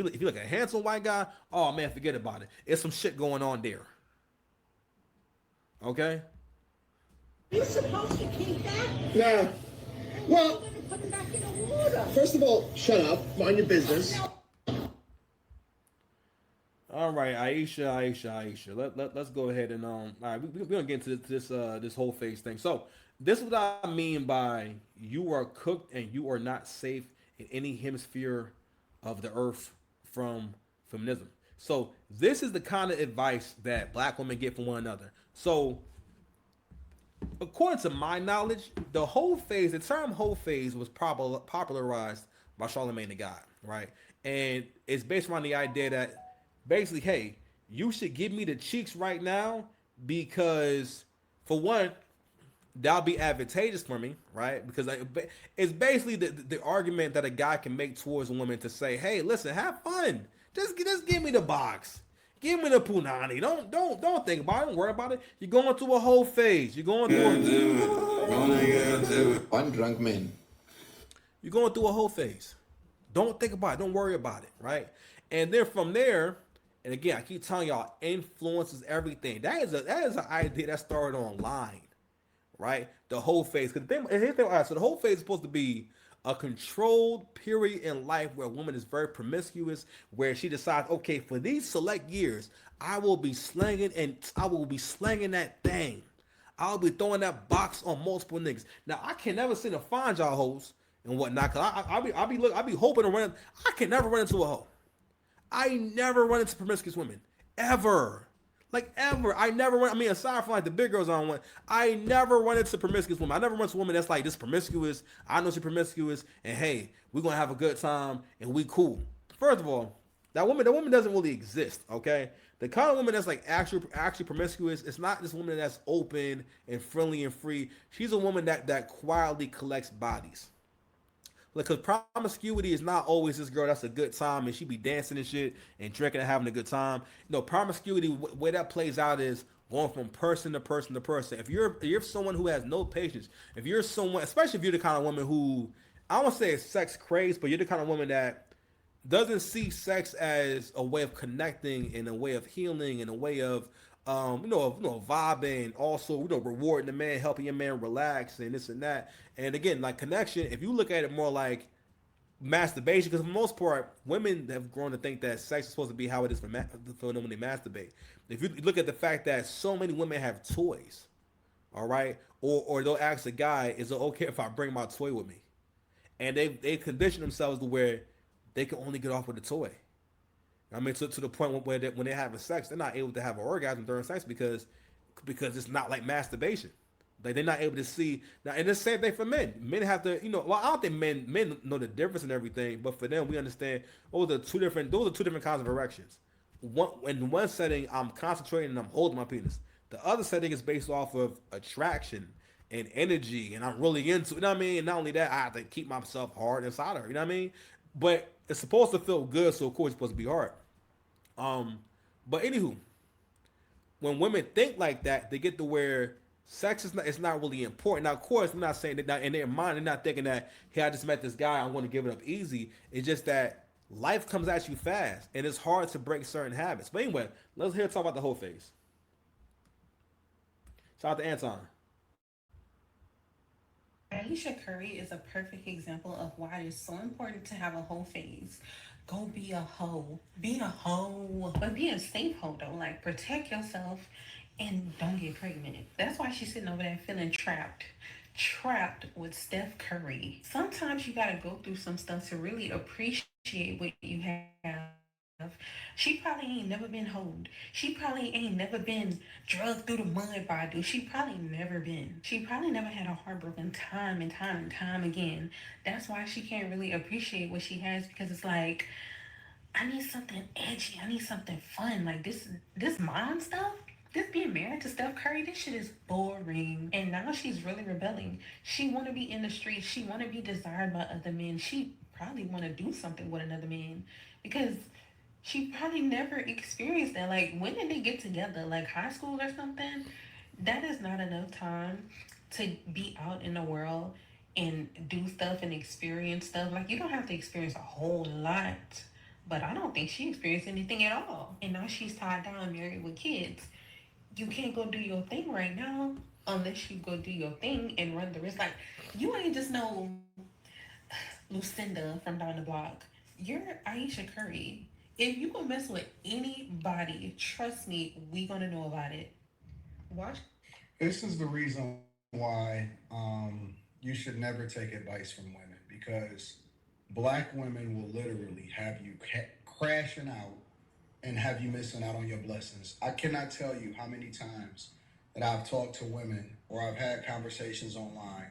if you look at a handsome white guy, oh man, forget about it. It's some shit going on there. Okay. You're supposed to keep that? Nah. Well, Put it back in the water. first of all, shut up. Mind your business. All right, Ayesha. Let's go ahead and all right, we're gonna get into this whole phase thing. So this is what I mean by you are cooked and you are not safe in any hemisphere of the earth from feminism. So this is the kind of advice that black women get from one another. So according to my knowledge, the term whole phase was popularized by Charlemagne the God, right? And it's based around the idea that basically, hey, you should give me the cheeks right now because, for one, that'll be advantageous for me, right? Because it's basically the argument that a guy can make towards a woman to say, hey, listen, have fun. Just give me the box. Give me the punani. Don't think about it. Don't worry about it. You're going through a whole phase. One drunk man. You're going through a whole phase. Don't think about it. Don't worry about it, right? And then from there, and again, I keep telling y'all, influence is everything. That is an idea that started online, right? The whole phase. Because all right, so the whole phase is supposed to be a controlled period in life where a woman is very promiscuous, where she decides, okay, for these select years, I will be slanging that thing. I'll be throwing that box on multiple niggas. Now I can never seem to find y'all hoes and whatnot, cause I be hoping to run. I can never run into a hoe. I never run into promiscuous women ever. Like ever, I never run. I mean, aside from like the big girls on one, I never run into promiscuous women. I never run into a woman that's like this promiscuous. I know she's promiscuous, and hey, we're gonna have a good time and we cool. First of all, that woman doesn't really exist. Okay, the kind of woman that's like actually promiscuous, it's not this woman that's open and friendly and free. She's a woman that quietly collects bodies. Because promiscuity is not always this girl that's a good time and she be dancing and shit and drinking and having a good time. No, promiscuity, where that plays out is going from person to person to person. If you're someone who has no patience, if you're someone, especially if you're the kind of woman who, I don't want to say it's sex crazed, but you're the kind of woman that doesn't see sex as a way of connecting and a way of healing and a way of vibing, also, rewarding the man, helping your man relax and this and that. And again, like connection, if you look at it more like masturbation, because for the most part, women have grown to think that sex is supposed to be how it is for them when they masturbate. If you look at the fact that so many women have toys, all right, or they'll ask a guy, is it okay if I bring my toy with me? And they condition themselves to where they can only get off with a toy. I mean, to the point where when they're having sex, they're not able to have an orgasm during sex because it's not like masturbation. Like they're not able to see now, and the same thing for men. Men have to, well, I don't think men know the difference and everything, but for them, we understand those are two different kinds of erections. In one setting, I'm concentrating and I'm holding my penis. The other setting is based off of attraction and energy, and I'm really into it. You know what I mean? And not only that, I have to keep myself hard inside her. You know what I mean? But it's supposed to feel good, so of course it's supposed to be hard. Um, but anywho, when women think like that, they get to where sex is not it's not really important. Now, of course, I'm not saying that in their mind, they're not thinking that, hey, I just met this guy, I'm going to give it up easy. It's just that life comes at you fast, and it's hard to break certain habits. But anyway, let's hear talk about the whole phase. Shout out to Anton. Ayesha Curry is a perfect example of why it is so important to have a whole phase. Go be a hoe. Be a hoe. But be a safe hoe though. Like protect yourself and don't get pregnant. That's why she's sitting over there feeling trapped. Trapped with Steph Curry. Sometimes you gotta go through some stuff to really appreciate what you have. She probably ain't never been hoed. She probably ain't never been drugged through the mud by a dude. She probably never been. She probably never had a heartbroken time and time and time again. That's why she can't really appreciate what she has because it's like, I need something edgy. I need something fun. Like this mom stuff. This being married to Steph Curry, this shit is boring. And now she's really rebelling. She wanna be in the streets. She wanna be desired by other men. She probably wanna do something with another man because she probably never experienced that. Like, when did they get together? Like high school or something? That is not enough time to be out in the world and do stuff and experience stuff. Like, you don't have to experience a whole lot. But I don't think she experienced anything at all. And now she's tied down, married with kids. You can't go do your thing right now unless you go do your thing and run the risk. Like, you ain't just no Lucinda from down the block. You're Ayesha Curry. If you go mess with anybody, trust me, we gonna know about it. Watch. This is the reason why you should never take advice from women because black women will literally have you crashing out and have you missing out on your blessings. I cannot tell you how many times that I've talked to women or I've had conversations online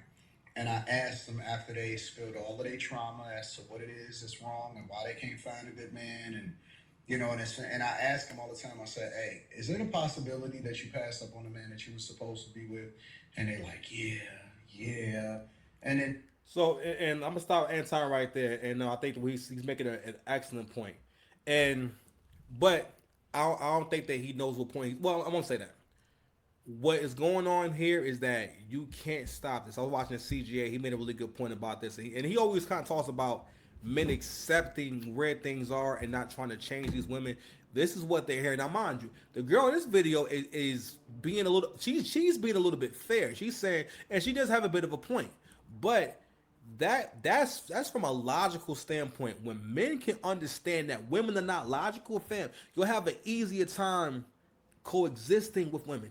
and I asked them after they spilled all of their trauma as to what it is that's wrong and why they can't find a good man and and I ask them all the time. I said, "Hey, is it a possibility that you passed up on the man that you were supposed to be with?" And they're like, "Yeah, yeah." And then So, and I'm gonna stop Anton right there, and I think that he's making an excellent point. And but I don't think that he knows what point. Well, I won't say that. What is going on here is that you can't stop this. I was watching CGA. He made a really good point about this, and he always kind of talks about men accepting where things are and not trying to change these women. This is what they're hearing. Now, mind you, the girl in this video is being a little. She's being a little bit fair. She's saying, and she does have a bit of a point, but that's from a logical standpoint. When men can understand that women are not logical, fam, you'll have an easier time coexisting with women.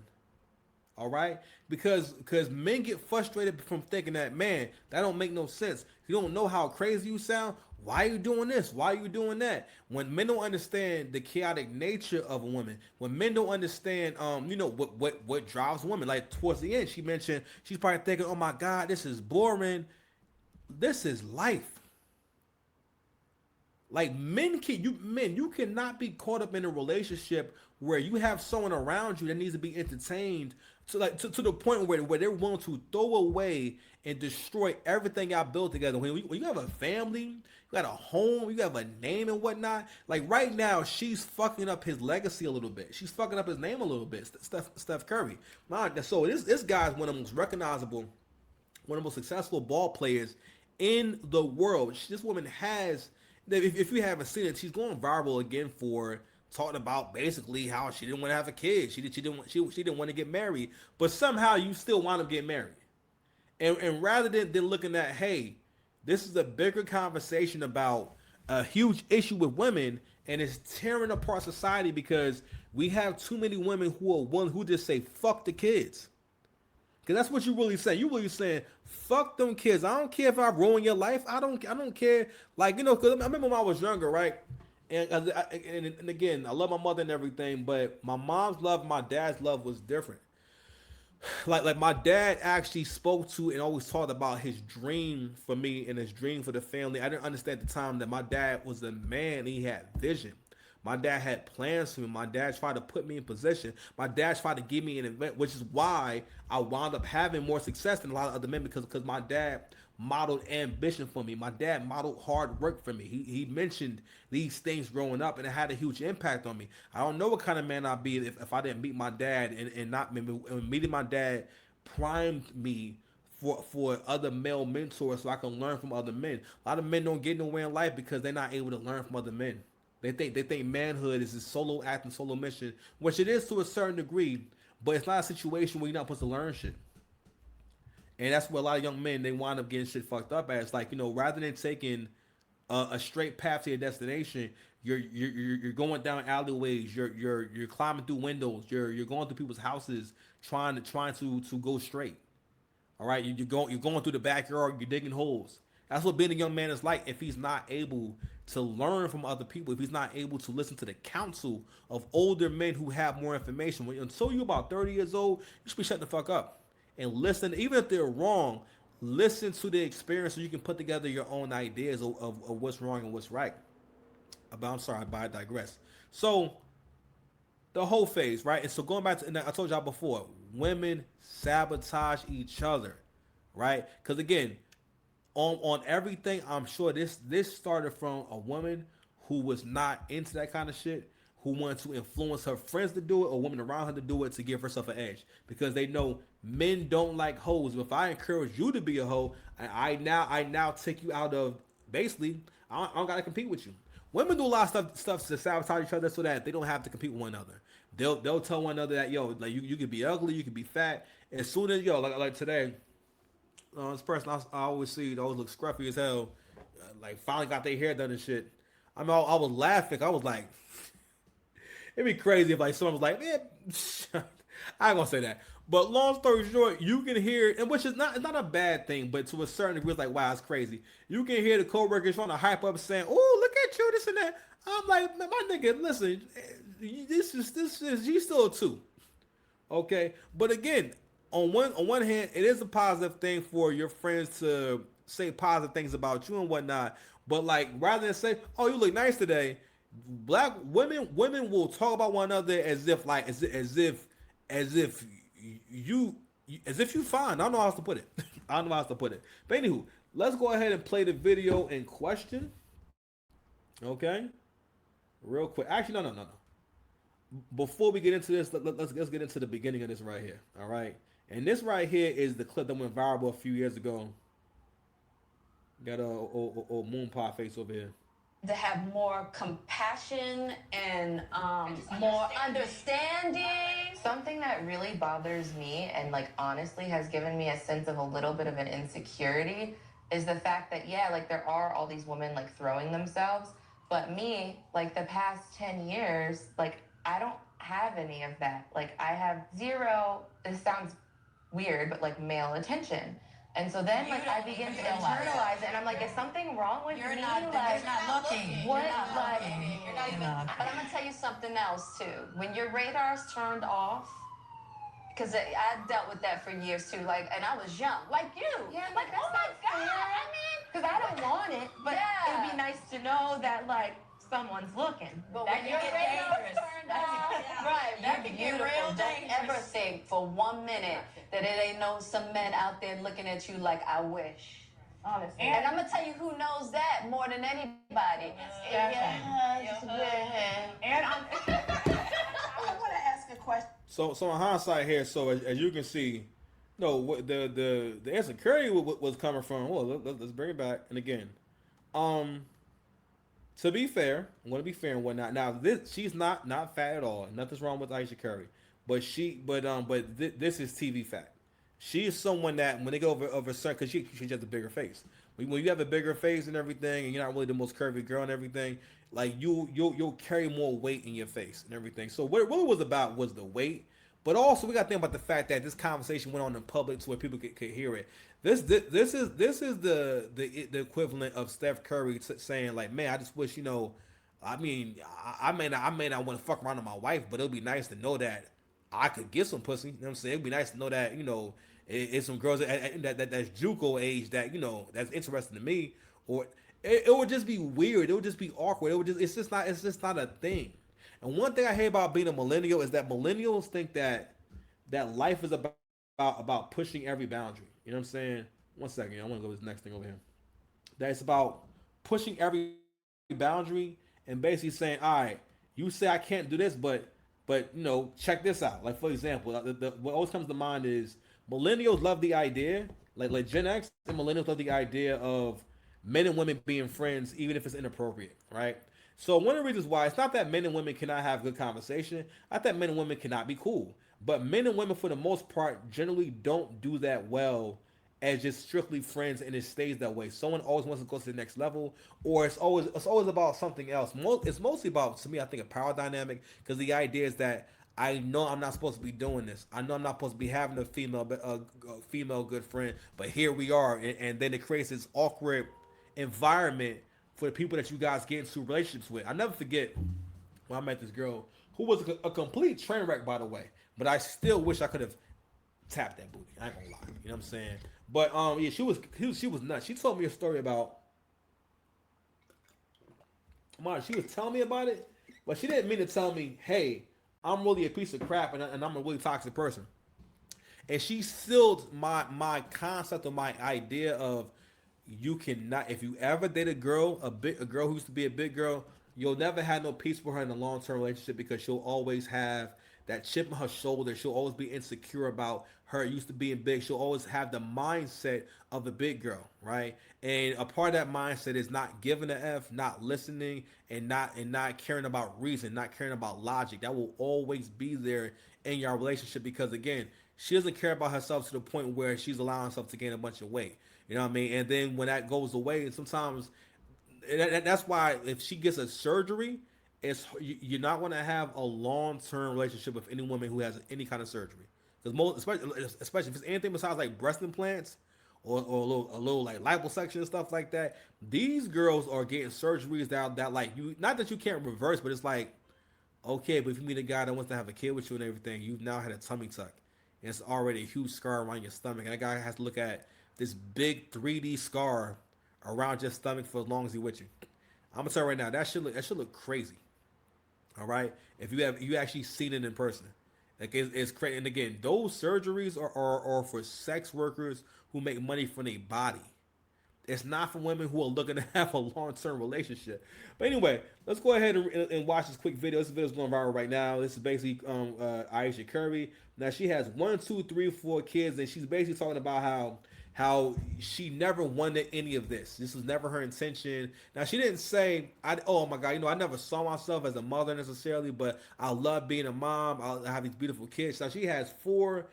All right, because men get frustrated from thinking that, man, that don't make no sense. You don't know how crazy you sound. Why are you doing this? Why are you doing that? When men don't understand the chaotic nature of a woman, when men don't understand, what drives women. Like towards the end, she mentioned she's probably thinking, oh my God, this is boring. This is life. Like men, you cannot be caught up in a relationship where you have someone around you that needs to be entertained to the point where they're willing to throw away and destroy everything y'all built together. When you have a family, you got a home, you have a name and whatnot. Like right now, she's fucking up his legacy a little bit. She's fucking up his name a little bit. Steph Curry. So this guy's one of the most recognizable, one of the most successful ball players in the world. This woman has, if you haven't seen it, she's going viral again for talking about basically how she didn't want to have a kid. She didn't want to get married, but somehow you still want to get married. And rather than looking at, hey, this is a bigger conversation about a huge issue with women, and it's tearing apart society because we have too many women who are one who just say fuck the kids. Cause that's what you really saying. You really saying, fuck them kids. I don't care if I ruin your life. I don't care. Like, cause I remember when I was younger, right? And again, I love my mother and everything, but my mom's love, my dad's love was different. Like my dad actually spoke to and always talked about his dream for me and his dream for the family. I didn't understand at the time that my dad was a man. He had vision. My dad had plans for me. My dad tried to put me in position. My dad tried to give me an event, which is why I wound up having more success than a lot of other men because my dad modeled ambition for me. My dad modeled hard work for me. He mentioned these things growing up, and it had a huge impact on me. I don't know what kind of man I'd be if I didn't meet my dad, and not meeting my dad primed me for other male mentors so I can learn from other men. A lot of men don't get nowhere in life because they're not able to learn from other men. They think manhood is a solo act and solo mission, which it is to a certain degree, but it's not a situation where you're not supposed to learn shit. And that's where a lot of young men they wind up getting shit fucked up as. Like, rather than taking a straight path to your destination, you're going down alleyways, you're climbing through windows, you're going through people's houses trying to go straight. All right, you're going through the backyard, you're digging holes. That's what being a young man is like if he's not able to learn from other people, if he's not able to listen to the counsel of older men who have more information. Until you're about 30 years old, you should be shutting the fuck up and listen. Even if they're wrong, listen to the experience so you can put together your own ideas of what's wrong and what's right. But I'm sorry, but I digress. So the whole phase, right? And so going back to, and I told y'all before, women sabotage each other, right? Because again, on everything, I'm sure this started from a woman who was not into that kind of shit, who wanted to influence her friends to do it or women around her to do it to give herself an edge because they know men don't like hoes. If I encourage you to be a hoe, I now take you out of basically. I don't gotta compete with you. Women do a lot of stuff to sabotage each other so that they don't have to compete with one another. They'll tell one another that yo, like you could be ugly, you could be fat. As soon as yo, like today, this person I always see, they always look scruffy as hell. Like finally got their hair done and shit. I mean, I was laughing. I was like, it'd be crazy if like someone was like, man, I ain't gonna say that. But long story short, you can hear, and which is not, it's not a bad thing, but to a certain degree, it's like, wow, it's crazy. You can hear the coworkers trying to hype up, saying, "Oh, look at you, this and that." I'm like, man, my nigga, listen, this is you still a two, okay? But again, on one hand, it is a positive thing for your friends to say positive things about you and whatnot. But like, rather than say, "Oh, you look nice today," black women will talk about one another as if like as if you as if you fine. I don't know how else to put it. I don't know how else to put it. But anywho, let's go ahead and play the video in question. Okay, real quick. Actually, no. Before we get into this, let's get into the beginning of this right here. All right, and this right here is the clip that went viral a few years ago. Got a old moon pie face over here. To have more compassion and more understanding. Something that really bothers me and like honestly has given me a sense of a little bit of an insecurity is the fact that yeah, like there are all these women like throwing themselves, but me, like the past 10 years, like I don't have any of that. Like I have zero, this sounds weird, but like male attention. And so then, like, I begin to internalize it, and I'm like, is something wrong with me? You're Like, not looking. what? You're not Like, looking. You're not even. but I'm gonna tell you something else too. When your radar's turned off, because I dealt with that for years too. Like, and I was young, like you. Yeah, like, that's oh my not god. fair. I mean, because I don't want it, but it'd be nice to know that like someone's looking. But that when you your get radar's dangerous, turned off, right? that You're can get beautiful. real Don't ever dangerous. think for 1 minute that it ain't no some men out there looking at you like I wish. Honestly. And I'm gonna tell you who knows that more than anybody. And I want to ask a question. So in hindsight here, so as you can see, no, what the insecurity was coming from. Well, let's bring it back. And again, to be fair, I'm going to be fair and whatnot. Now, she's not fat at all. Nothing's wrong with Ayesha Curry, but this is TV fat. She is someone that when they go over certain, because she has a bigger face. When you have a bigger face and everything, and you're not really the most curvy girl and everything, like you'll carry more weight in your face and everything. So what it really was about was the weight, but also we got to think about the fact that this conversation went on in public to where people could hear it. This is the equivalent of Steph Curry saying like, man, I just wish I mean, I may not want to fuck around with my wife, but it'll be nice to know that I could get some pussy. You know what I'm saying? It'd be nice to know that it's some girls that's JUCO age that that's interesting to me, or it would just be weird. It would just be awkward. It's just not a thing. And one thing I hate about being a millennial is that millennials think that life is about pushing every boundary. You know what I'm saying? One second, I want to go to this next thing over here. That it's about pushing every boundary and basically saying, all right, you say I can't do this, but check this out. Like for example, what always comes to mind is millennials love the idea, like Gen X and millennials love the idea of men and women being friends, even if it's inappropriate, right? So one of the reasons why it's not that men and women cannot have good conversation, not that men and women cannot be cool, but men and women for the most part generally don't do that well as just strictly friends, and it stays that way. Someone always wants to go to the next level, or it's always about something else. It's mostly about, to me, I think, a power dynamic, because the idea is that I know I'm not supposed to be doing this. I know I'm not supposed to be having a female good friend, but here we are, and then it creates this awkward environment for the people that you guys get into relationships with. I never forget when I met this girl who was a complete train wreck, by the way, but I still wish I could have tapped that booty. I ain't gonna lie, you know what I'm saying? But yeah, she was nuts. She told me a story about. She was telling me about it, but she didn't mean to tell me, "Hey, I'm really a piece of crap and I'm a really toxic person." And she sealed my concept of my idea of you cannot, if you ever date a girl who used to be a big girl, you'll never have no peace with her in a long-term relationship, because she'll always have that chip on her shoulder. She'll always be insecure about her used to being big. She'll always have the mindset of the big girl, right? And a part of that mindset is not giving a F, not listening, and not caring about reason, not caring about logic. That will always be there in your relationship because again, she doesn't care about herself to the point where she's allowing herself to gain a bunch of weight. You know what I mean? And then when that goes away, sometimes that's why if she gets a surgery, you're not going to have a long term relationship with any woman who has any kind of surgery. Because most, especially if it's anything besides like breast implants or a little like liposuction and stuff like that, these girls are getting surgeries that like you not that you can't reverse, but it's like okay, but if you meet a guy that wants to have a kid with you and everything, you've now had a tummy tuck. And it's already a huge scar around your stomach. And that guy has to look at this big 3D scar around your stomach for as long as he's with you. I'm gonna tell you right now, that should look crazy. All right, if you actually seen it in person, like it's crazy. And again, those surgeries are for sex workers who make money from their body. It's not for women who are looking to have a long-term relationship. But anyway, let's go ahead and watch this quick video. This video is going viral right now. This is basically Ayesha Curry. Now she has 1, 2, 3, 4 kids, and she's basically talking about how she never wanted any of this. This was never her intention. Now she didn't say, "Oh my God, I never saw myself as a mother necessarily, but I love being a mom. I have these beautiful kids." Now she has 4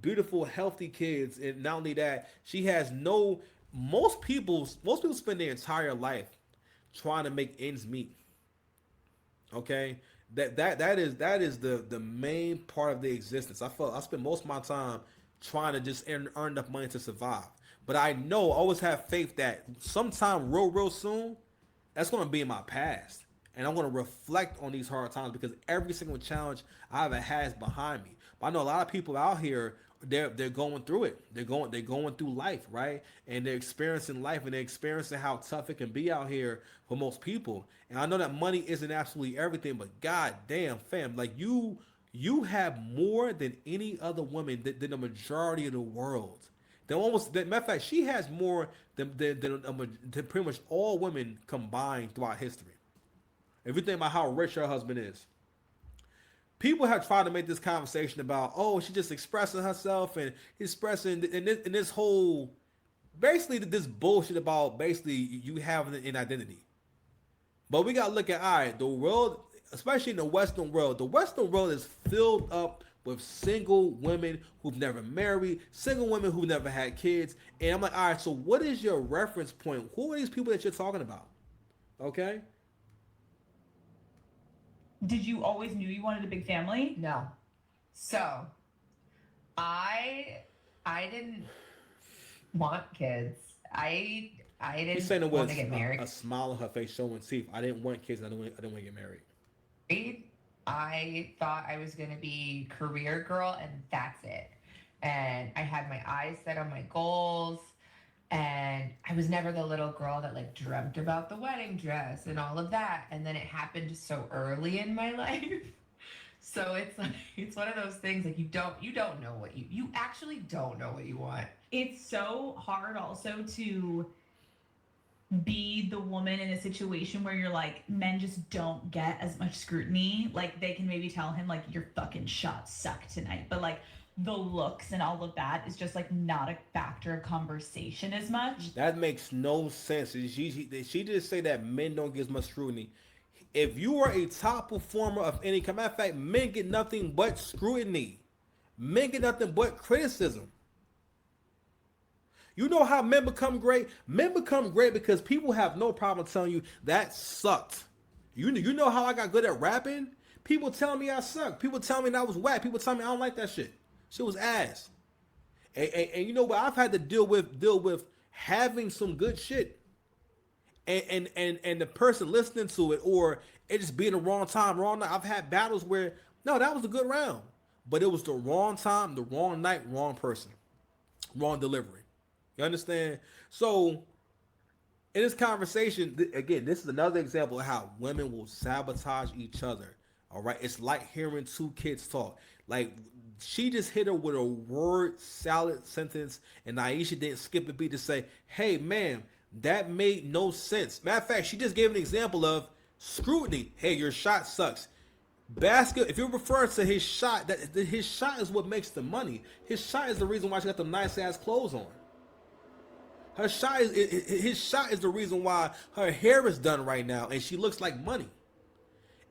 beautiful, healthy kids, and not only that, she has no. Most people spend their entire life trying to make ends meet. Okay, that is the main part of their existence. I spend most of my time trying to just earn enough money to survive. But I always have faith that sometime real soon, that's going to be in my past. And I'm going to reflect on these hard times because every single challenge I ever had is behind me. But I know a lot of people out here, they're going through it. They're going through life, right? And they're experiencing life and they're experiencing how tough it can be out here for most people. And I know that money isn't absolutely everything, but god damn, fam, like you have more than any other woman than the majority of the world. Matter of fact, she has more than pretty much all women combined throughout history. If you think about how rich her husband is, people have tried to make this conversation about, oh, she's just expressing herself and expressing in this whole, basically this bullshit about basically you having an identity. But we gotta look at, all right, the world, especially in the Western world is filled up with single women who've never married, single women who've never had kids. And I'm like, all right, so what is your reference point? Who are these people that you're talking about? Okay? Did you always knew you wanted a big family? No. So, I didn't want kids. I She's saying didn't it want was to get married. a smile on her face showing teeth. I didn't want kids. I didn't want to get married. I thought I was going to be career girl and that's it. And I had my eyes set on my goals. And I was never the little girl that like dreamt about the wedding dress and all of that. And then it happened so early in my life. So it's like, it's one of those things like you don't know what you actually don't know what you want. It's so hard also to be the woman in a situation where you're like, men just don't get as much scrutiny. Like they can maybe tell him like your fucking shots suck tonight, but like the looks and all of that is just like not a factor of conversation as much. That makes no sense. She just say that men don't get as much scrutiny. If you are a top performer of any kind, matter of fact, men get nothing but scrutiny. Men get nothing but criticism. You know how men become great? Men become great because people have no problem telling you that sucked. You know how I got good at rapping? People telling me I suck. People telling me that I was whack. People telling me I don't like that shit. Shit was ass. And you know what? I've had to deal with having some good shit. And the person listening to it, or it just being the wrong time, wrong night. I've had battles where, no, that was a good round. But it was the wrong time, the wrong night, wrong person. Wrong delivery. You understand? So, in this conversation, again, this is another example of how women will sabotage each other. All right? It's like hearing 2 kids talk. Like, she just hit her with a word salad sentence, and Ayesha didn't skip a beat to say, hey, ma'am, that made no sense. Matter of fact, she just gave an example of scrutiny. Hey, your shot sucks. Basket. If you're referring to his shot, that his shot is what makes the money. His shot is the reason why she got the nice ass clothes on. Her shot is his shot is the reason why her hair is done right now and she looks like money.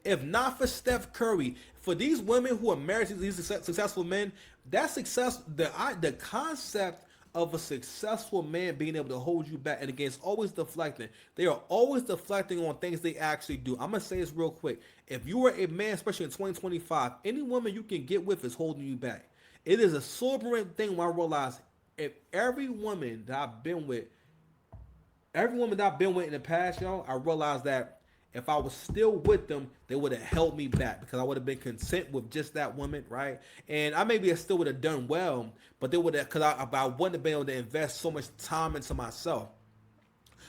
If not for Steph Curry, for these women who are married to these successful men, that success, the concept of a successful man being able to hold you back, and again, it's always deflecting. They are always deflecting on things they actually do. I'm gonna say this real quick. If you are a man, especially in 2025, any woman you can get with is holding you back. It is a sobering thing when I realize if every woman that I've been with in the past, y'all, I realized that if I was still with them, they would have held me back because I would have been content with just that woman, right? And I maybe still would have done well, but they would have, because I wouldn't have been able to invest so much time into myself,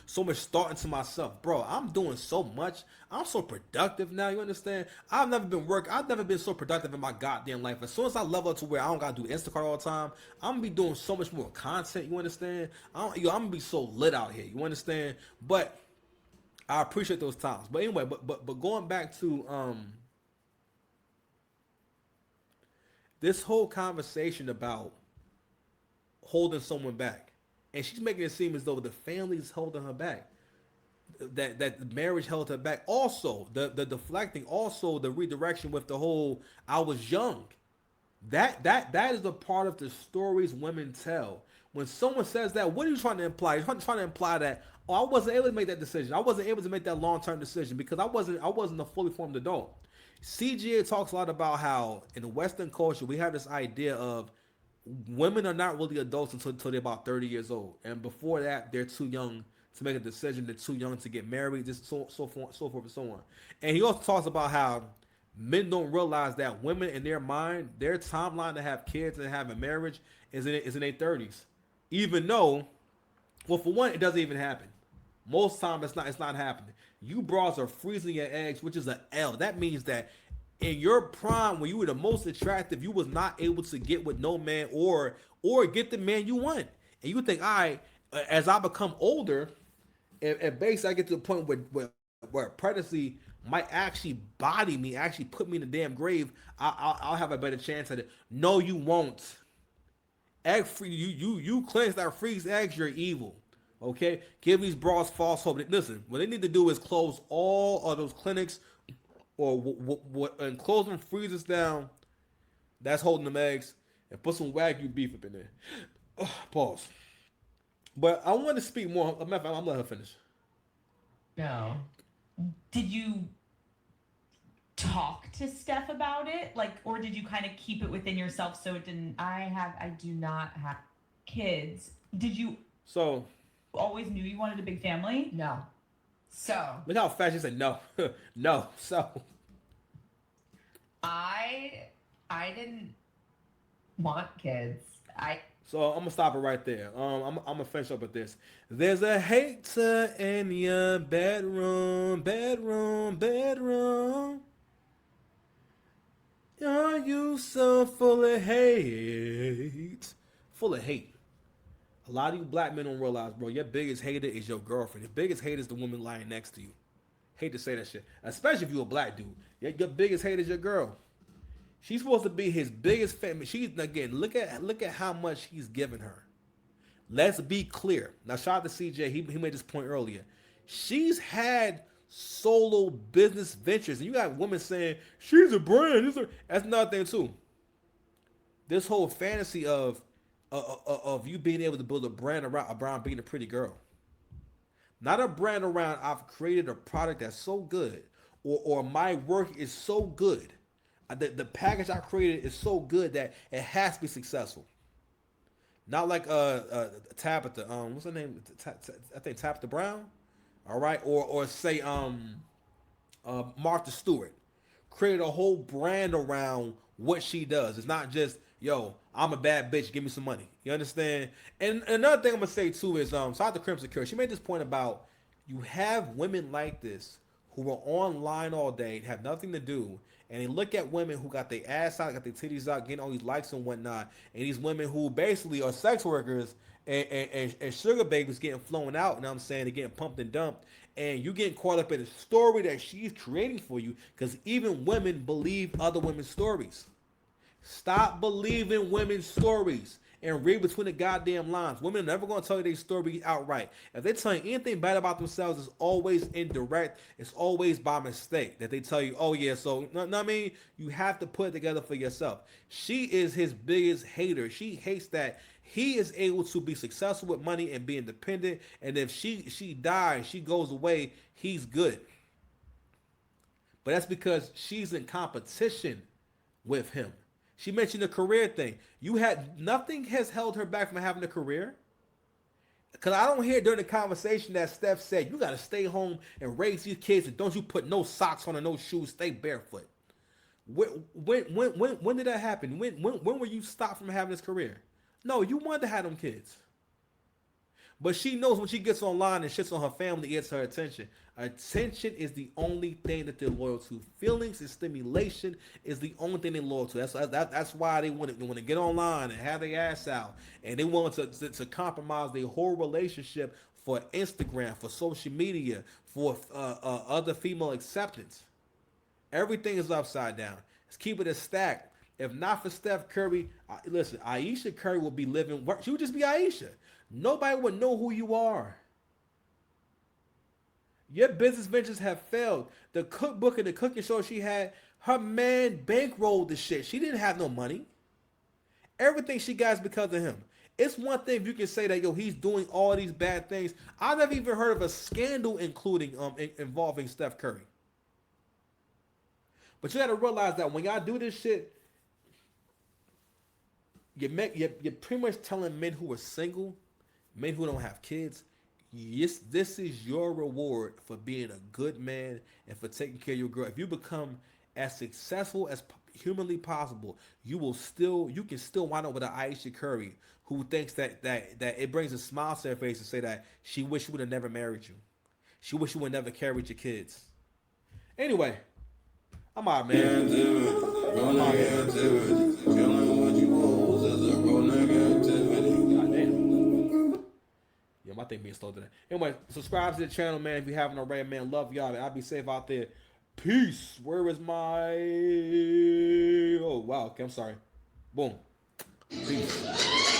so much thought into myself. Bro, I'm doing so much. I'm so productive now, you understand? I've never been so productive in my goddamn life. As soon as I level up to where I don't gotta do Instacart all the time, I'm gonna be doing so much more content, you understand? I'm gonna be so lit out here, you understand? But I appreciate those times. But anyway, but going back to this whole conversation about holding someone back, and she's making it seem as though the family's holding her back, that the marriage held her back. Also, the deflecting, also the redirection with the whole "I was young." That is a part of the stories women tell. When someone says that, what are you trying to imply? You're trying to imply that, oh, I wasn't able to make that decision. I wasn't able to make that long-term decision because I wasn't a fully formed adult. CGA talks a lot about how in Western culture we have this idea of women are not really adults until they're about 30 years old, and before that they're too young to make a decision. They're too young to get married. Just so forth and so on. And he also talks about how men don't realize that women in their mind, their timeline to have kids and have a marriage is in their 30s. Even though, well, for one, it doesn't even happen. Most time it's not happening. You bras are freezing your eggs, which is an L. That means that in your prime, when you were the most attractive, you was not able to get with no man or get the man you want. And you think, all right, as I become older, and basically I get to the point where pregnancy might actually body me, actually put me in the damn grave, I'll have a better chance at it. No, you won't. Egg free, you clinics that freeze eggs, you're evil. Okay, give these bras false hope. Listen, what they need to do is close all of those clinics, and close them freezers down. That's holding them eggs, and put some Wagyu beef up in there. Pause. But I want to speak more. I'm gonna let her finish. No. Did you talk to Steph about it? Like, or did you kind of keep it within yourself so it didn't? I do not have Kids. Did you So always knew you wanted a big family? no. So look how fast she said no. No. So I didn't want kids. So I'm gonna stop it right there. I'm gonna finish up with this. There's a hater in your bedroom. Are you so full of hate? Full of hate. A lot of you black men don't realize, bro, your biggest hater is your girlfriend. The biggest hater is the woman lying next to you. Hate to say that shit. Especially if you're a black dude. Your biggest hater is your girl. She's supposed to be his biggest fan. She's, again, look at how much he's given her. Let's be clear. Now, shout out to CJ. He made this point earlier. She's had solo business ventures. And you got women saying, she's a brand. That's another thing, too. This whole fantasy of you being able to build a brand around being a pretty girl. Not a brand around I've created a product that's so good or my work is so good. The package I created is so good that it has to be successful. Not like Tabitha, what's her name? I think Tabitha Brown. All right, or say Martha Stewart created a whole brand around what she does. It's not just, yo, I'm a bad bitch, give me some money. You understand? And another thing I'm gonna say too is shout out to Crimson Curse. She made this point about you have women like this who are online all day, have nothing to do, and they look at women who got their ass out, got their titties out, getting all these likes and whatnot, and these women who basically are sex workers and sugar babies getting flown out, you know what I'm saying? They're getting pumped and dumped, and you getting caught up in a story that she's creating for you, because even women believe other women's stories. Stop believing women's stories and read between the goddamn lines. Women are never going to tell you their story outright. If they tell you anything bad about themselves, it's always indirect. It's always by mistake that they tell you, oh yeah, so, you know what I mean? You have to put it together for yourself. She is his biggest hater. She hates that he is able to be successful with money and be independent. And if she dies, she goes away, he's good. But that's because she's in competition with him. She mentioned the career thing. Nothing has held her back from having a career. Because I don't hear during the conversation that Steph said, you got to stay home and raise these kids, and don't you put no socks on and no shoes, stay barefoot. When did that happen? When were you stopped from having this career? No, you wanted to have them kids. But she knows when she gets online and shits on her family, it gets her attention. Attention is the only thing that they're loyal to. Feelings and stimulation is the only thing they're loyal to. That's why they want to get online and have their ass out. And they want to compromise their whole relationship for Instagram, for social media, for other female acceptance. Everything is upside down. Let's keep it a stack. If not for Steph Curry, listen, Ayesha Curry will be living. She would just be Ayesha. Nobody would know who you are. Your business ventures have failed. The cookbook and the cooking show she had, her man bankrolled the shit. She didn't have no money. Everything she got is because of him. It's one thing if you can say that, yo, he's doing all these bad things. I've never even heard of a scandal involving Steph Curry. But you got to realize that when y'all do this shit, you're pretty much telling men who are single, men who don't have kids, yes, this is your reward for being a good man and for taking care of your girl. If you become as successful as humanly possible, you can still wind up with an Ayesha Curry who thinks that it brings a smile to her face to say that she wish she would have never married you. She wish she would have never carried your kids. Anyway, I'm out, man. Yeah, my thing being slow today. Anyway, subscribe to the channel, man. If you haven't already, man. Love y'all, man. I'll be safe out there. Peace. Where is my... Oh, wow. Okay, I'm sorry. Boom. Peace.